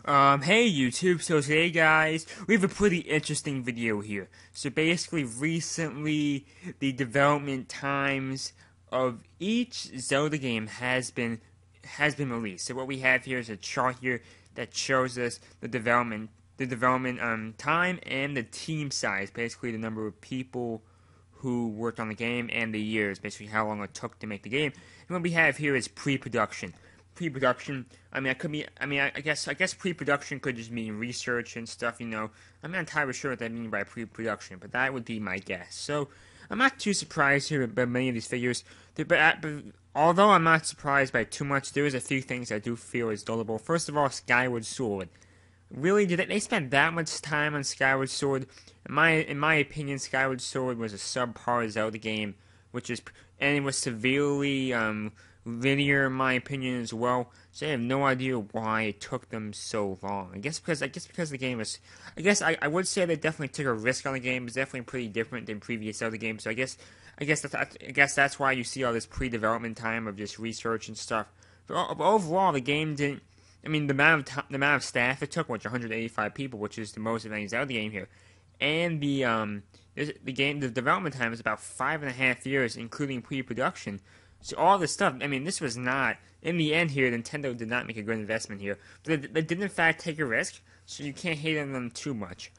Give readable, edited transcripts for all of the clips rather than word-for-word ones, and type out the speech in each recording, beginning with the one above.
Hey YouTube, so today guys, we have a pretty interesting video here. So basically, recently, the development times of each Zelda game has been released. So what we have here is a chart here that shows us the development time and the team size, basically the number of people who worked on the game and the years, basically how long it took to make the game. And what we have here is pre-production. Pre-production. I mean, I guess pre-production could just mean research and stuff. I'm not entirely sure what that means by pre-production, but that would be my guess. So I'm not too surprised here by many of these figures. But although I'm not surprised by too much, there is a few things I do feel is notable. First of all, Skyward Sword. Really, did they spend that much time on Skyward Sword? In my opinion, Skyward Sword was a subpar Zelda game, and it was severely linear in my opinion as well. So I have no idea why it took them so long. I guess because the game was. I would say they definitely took a risk on the game. It's definitely pretty different than previous Zelda games. So I guess that's why you see all this pre-development time of just research and stuff. But overall, the game didn't. I mean, the amount of staff it took, 185 people, which is the most of any Zelda game here, and the development time is about 5.5 years, including pre-production. So all this stuff. I mean, this was not in the end here. Nintendo did not make a good investment here, but they did in fact take a risk. So you can't hate on them too much.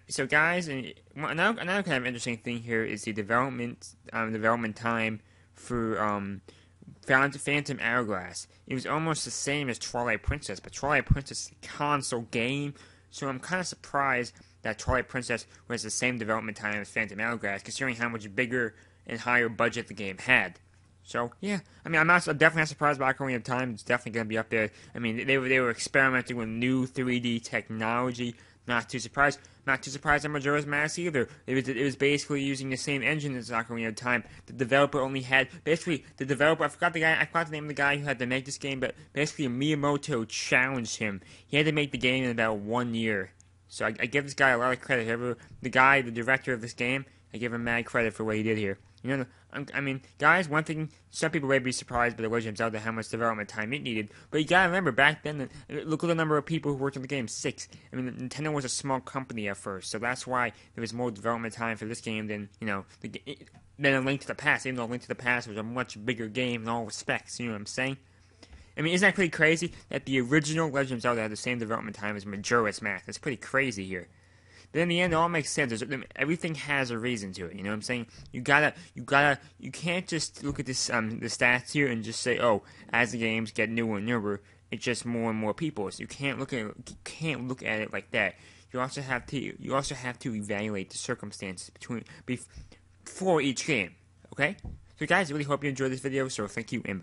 So guys, another kind of interesting thing here is the development time for Phantom Hourglass. It was almost the same as Twilight Princess, but Twilight Princess is a console game, so I'm kind of surprised that Twilight Princess was the same development time as Phantom Hourglass, considering how much bigger and higher budget the game had. So yeah, I mean, I'm definitely not surprised by Ocarina of Time. It's definitely going to be up there. I mean, they were experimenting with new 3D technology. Not too surprised. Not too surprised on Majora's Mask either. It was basically using the same engine as Ocarina of Time. The developer only had I forgot the name of the guy who had to make this game, but basically Miyamoto challenged him. He had to make the game in about 1 year. So I give this guy a lot of credit. The director of this game, I give him mad credit for what he did here. I mean, guys, one thing, some people may be surprised by the Legend of Zelda, how much development time it needed, but you gotta remember, back then, look at the number of people who worked on the game, 6. I mean, Nintendo was a small company at first, so that's why there was more development time for this game than, than A Link to the Past, even though A Link to the Past was a much bigger game in all respects, you know what I'm saying? I mean, isn't that pretty crazy that the original Legend of Zelda had the same development time as Majora's Mask? That's pretty crazy here. But in the end, it all makes sense. Everything has a reason to it. You know what I'm saying? You can't just look at this, the stats here and just say, oh, as the games get newer and newer, it's just more and more people. So you can't look at it like that. You also have to evaluate the circumstances before each game. Okay? So guys, I really hope you enjoyed this video. So thank you and bye.